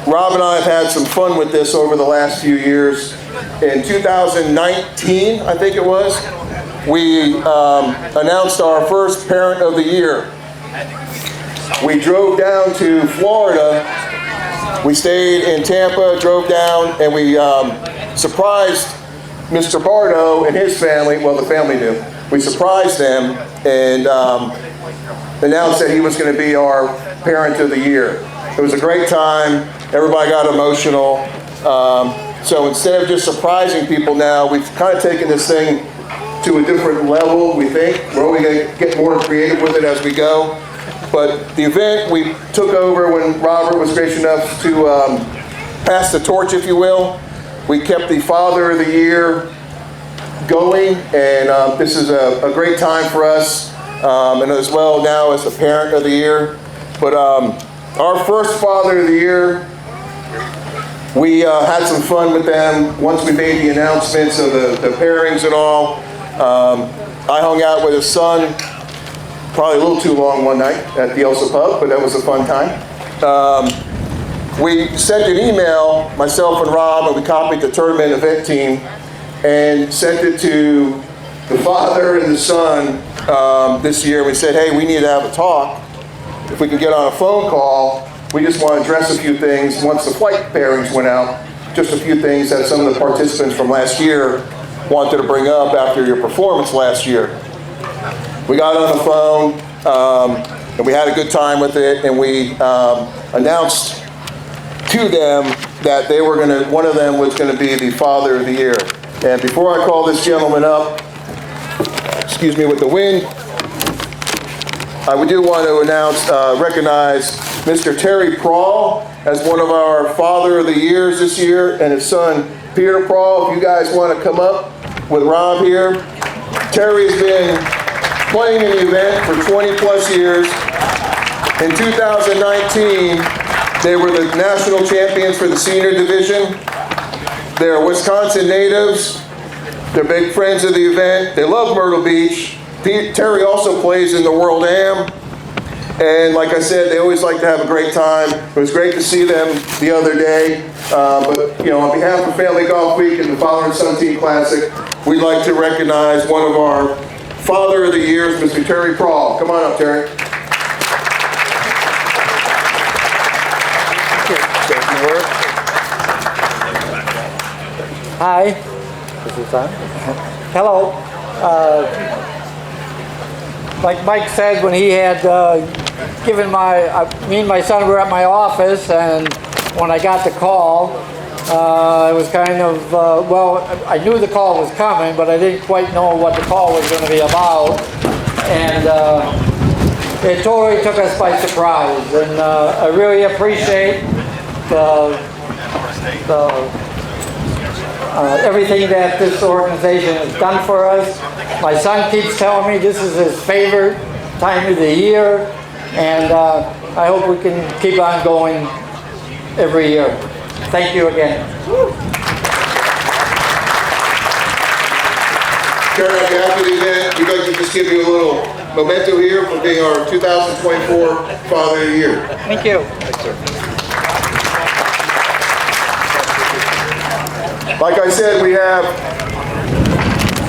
Rob and I have had some fun with this over the last few years. In 2019, I think it was, we announced our first Parent of the Year. We drove down to Florida. We stayed in Tampa, drove down, and we surprised Mr. Bardo and his family. Well, the family knew. We surprised them and announced that he was going to be our Parent of the Year. It was a great time. Everybody got emotional. So instead of just surprising people now, we've kind of taken this thing to a different level, we think. We're only going to get more creative with it as we go. But the event we took over when Robert was gracious enough to pass the torch, if you will. We kept the Father of the Year going, and this is a great time for us, and as well now as the Parent of the Year. But our first Father of the Year, we had some fun with them once we made the announcements of the pairings and all. I hung out with his son probably a little too long one night at the Elsa Pub, but that was a fun time. We sent an email, myself and Rob, and we copied the tournament event team and sent it to the father and the son this year. We said, hey, we need to have a talk. If we can get on a phone call, we just want to address a few things once the flight pairings went out. Just a few things that some of the participants from last year wanted to bring up after your performance last year. We got on the phone, and we had a good time with it, and we announced to them that they were going to, one of them was going to be the Father of the Year. And before I call this gentleman up, excuse me with the wind, I do want to recognize Mr. Terry Prahl as one of our Father of the Years this year, and his son Peter Prahl. If you guys want to come up with Rob here. Terry's been playing in the event for 20 plus years. In 2019, they were the national champions for the senior division. They're Wisconsin natives. They're big friends of the event. They love Myrtle Beach. Terry also plays in the World Am. And like I said, they always like to have a great time. It was great to see them the other day. But you know, on behalf of Family Golf Week and the Father and Son Team Classic, we'd like to recognize one of our Father of the Years, Mr. Terry Prahl. Come on up, Terry. Hi. Is this on? Hello. Like Mike said, when he had given me and my son were at my office, and when I got the call, I was kind of, well, I knew the call was coming, but I didn't quite know what the call was going to be about. And it totally took us by surprise. And I really appreciate everything that this organization has done for us. My son keeps telling me this is his favorite time of the year, and I hope we can keep on going every year. Thank you again. Karen, on behalf of the event, we'd like to just give you a little memento here for being our 2024 Father of the Year. Thank you. Thanks, sir. Like I said, we have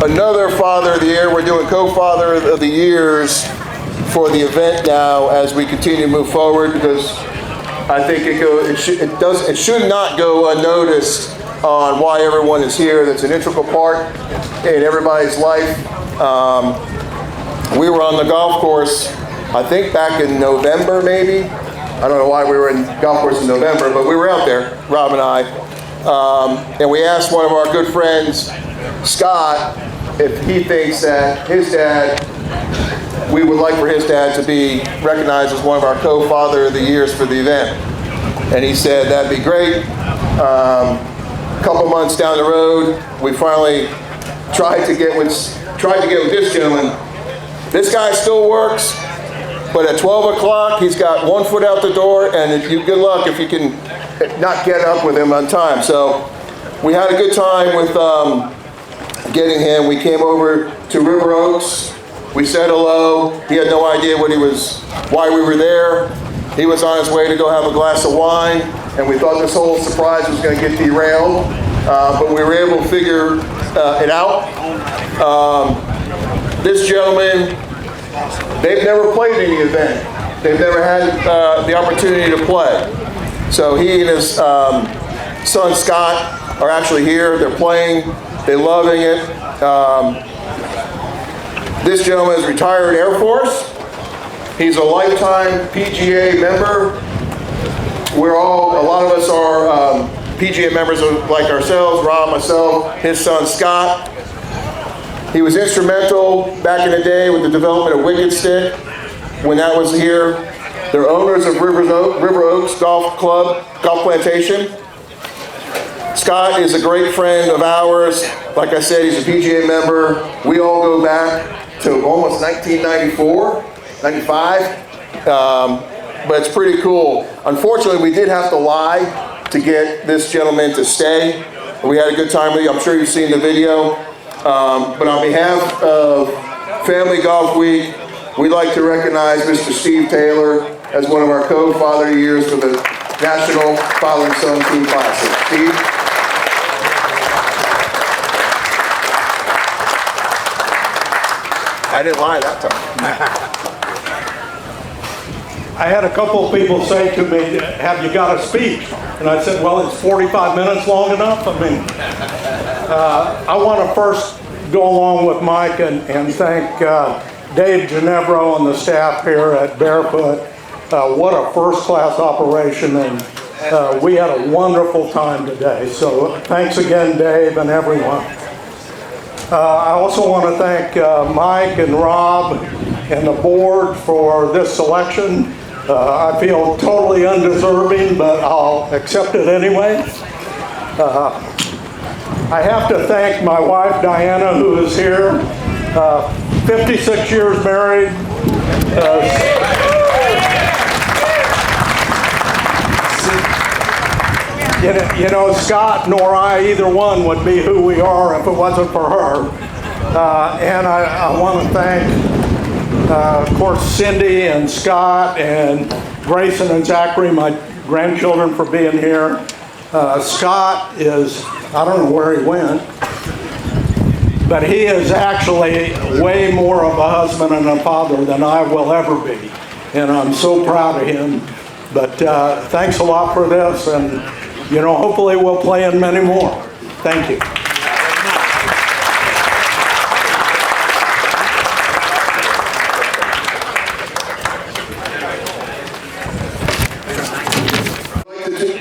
another Father of the Year. We're doing co-Father of the Years for the event now as we continue to move forward, because I think it should not go unnoticed on why everyone is here. That's an integral part in everybody's life. We were on the golf course, I think back in November maybe. I don't know why we were in golf course in November, but we were out there, Rob and I. And we asked one of our good friends, Scott, if he thinks that his dad, we would like for his dad to be recognized as one of our co-Father of the Years for the event. And he said that'd be great. A couple months down the road, we finally tried to get with this gentleman. This guy still works, but at 12 o'clock, he's got 1 foot out the door, and good luck if you can not get up with him on time. So we had a good time with getting him. We came over to River Oaks. We said hello. He had no idea why we were there. He was on his way to go have a glass of wine, and we thought this whole surprise was going to get derailed, but we were able to figure it out. This gentleman, they've never played any event. They've never had the opportunity to play. So he and his son Scott are actually here. They're playing. They're loving it. This gentleman is retired Air Force. He's a lifetime PGA member. A lot of us are PGA members like ourselves, Rob, myself, his son Scott. He was instrumental back in the day with the development of Wicked Stick when that was here. They're owners of River Oaks Golf Club, Golf Plantation. Scott is a great friend of ours. Like I said, he's a PGA member. We all go back to almost 1994, 95. But it's pretty cool. Unfortunately, we did have to lie to get this gentleman to stay. We had a good time with you. I'm sure you've seen the video. But on behalf of Family Golf Week, we'd like to recognize Mr. Steve Taylor as one of our co-father of the years for the National Father and Son Team Classic. Steve? I didn't lie that time. I had a couple of people say to me, have you got a speech? And I said, well, is 45 minutes long enough? I mean, I want to first go along with Mike and thank Dave Ginevro and the staff here at Barefoot. What a first-class operation, and we had a wonderful time today. So thanks again, Dave and everyone. I also want to thank Mike and Rob and the board for this selection. I feel totally undeserving, but I'll accept it anyway. I have to thank my wife, Diana, who is here. 56 years married. You know, Scott nor I, either one, would be who we are if it wasn't for her. And I want to thank, of course, Cindy and Scott and Grayson and Zachary, my grandchildren, for being here. Scott is, I don't know where he went, but he is actually way more of a husband and a father than I will ever be. And I'm so proud of him. But thanks a lot for this, and you know, hopefully we'll play in many more. Thank you.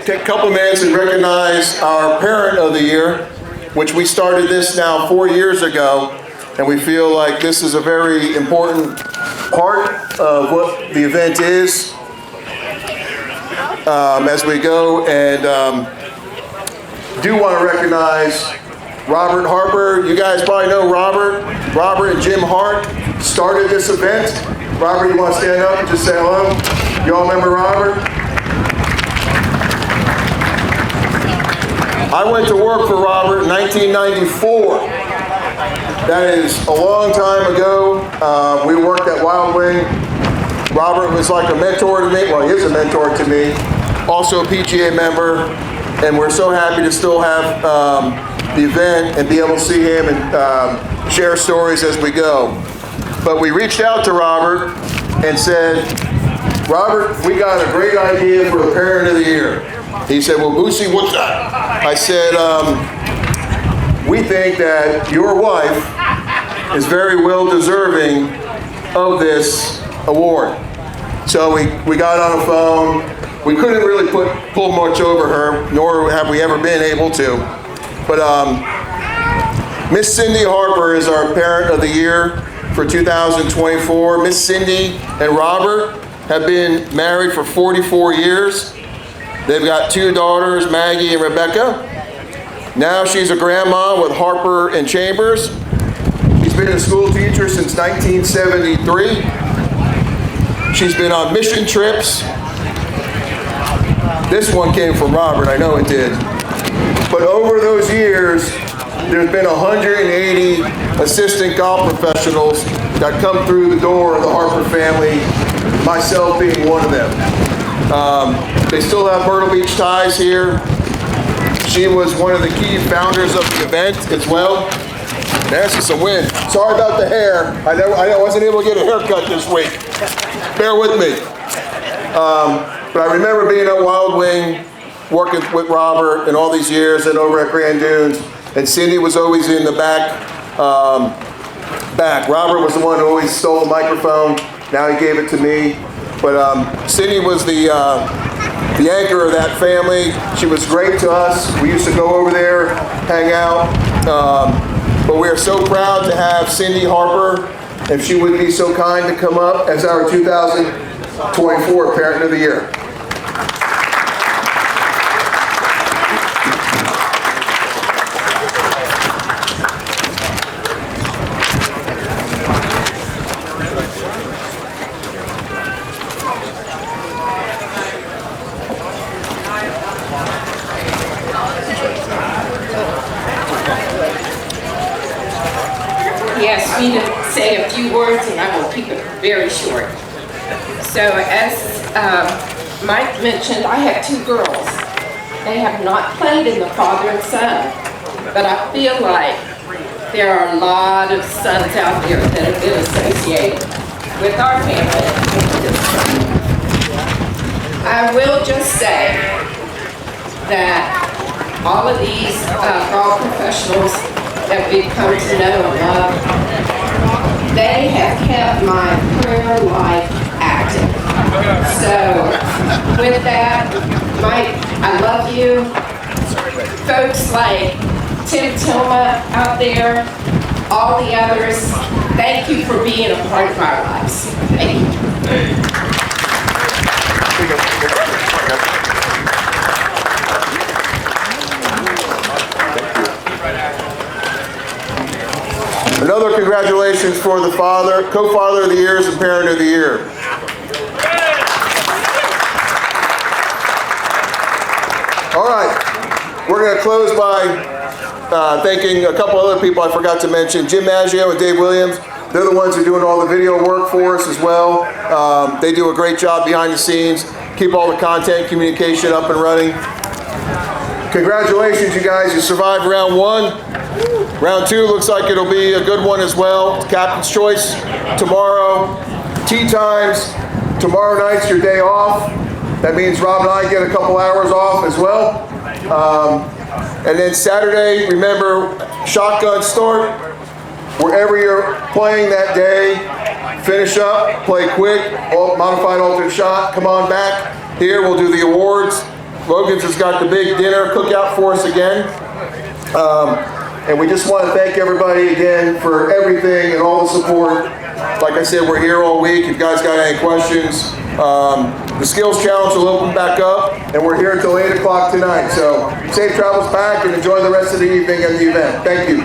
Take a couple minutes and recognize our parent of the year, which we started this now 4 years ago, and we feel like this is a very important part of what the event is as we go, and do want to recognize Robert Harper. You guys probably know Robert. Robert and Jim Hart started this event. Robert, you want to stand up and just say hello? You all remember Robert? I went to work for Robert in 1994. That is a long time ago. We worked at Wild Wing. Robert was like a mentor to me. Well, he is a mentor to me. Also a PGA member. And we're so happy to still have the event and be able to see him and share stories as we go. But we reached out to Robert and said, Robert, we got a great idea for the Parent of the Year. He said, well, Boosie, what's that? I said, we think that your wife is very well deserving of this award. So we got on the phone. We couldn't really pull much over her, nor have we ever been able to. But Miss Cindy Harper is our Parent of the Year for 2024. Miss Cindy and Robert have been married for 44 years. They've got 2 daughters, Maggie and Rebecca. Now she's a grandma with Harper and Chambers. She's been a school teacher since 1973. She's been on mission trips. This one came from Robert, I know it did. But over those years, there's been 180 assistant golf professionals that come through the door of the Harper family, myself being one of them. They still have Myrtle Beach ties here. She was one of the key founders of the event as well. Nancy, some wind. Sorry about the hair. I wasn't able to get a haircut this week. Bear with me. But I remember being at Wild Wing, working with Robert and all these years, and over at Grand Dunes. And Cindy was always in the back. Robert was the one who always stole the microphone. Now he gave it to me. But Cindy was the anchor of that family. She was great to us. We used to go over there, hang out. But we are so proud to have Cindy Harper, if she would be so kind to come up as our 2024 Parent of the Year. He asked me to say a few words, and I will keep it very short. So as Mike mentioned, I have 2 girls. They have not played in the father and son, but I feel like there are a lot of sons out there that have been associated with our family. I will just say that all of these golf professionals that we've come to know and love, they have kept my prayer life active. So with that, Mike, I love you. Folks like Tim Tilma out there, all the others, thank you for being a part of our lives. Thank you. Another congratulations for the father, co-father of the years and parent of the year. All right, we're going to close by thanking a couple other people I forgot to mention. Jim Maggio and Dave Williams. They're the ones who are doing all the video work for us as well. They do a great job behind the scenes, keep all the content, communication up and running. Congratulations, you guys. You survived round 1. Round 2 looks like it'll be a good one as well. Captain's choice tomorrow. Tee times. Tomorrow night's your day off. That means Rob and I get a couple hours off as well. And then Saturday, remember, shotgun start. Wherever you're playing that day, finish up, play quick, modified alternate shot, come on back. Here we'll do the awards. Logan's has got the big dinner cookout for us again. And we just want to thank everybody again for everything and all the support. Like I said, we're here all week. If you guys got any questions, the skills challenge will open back up, and we're here until 8 o'clock tonight. So safe travels back and enjoy the rest of the evening and the event. Thank you.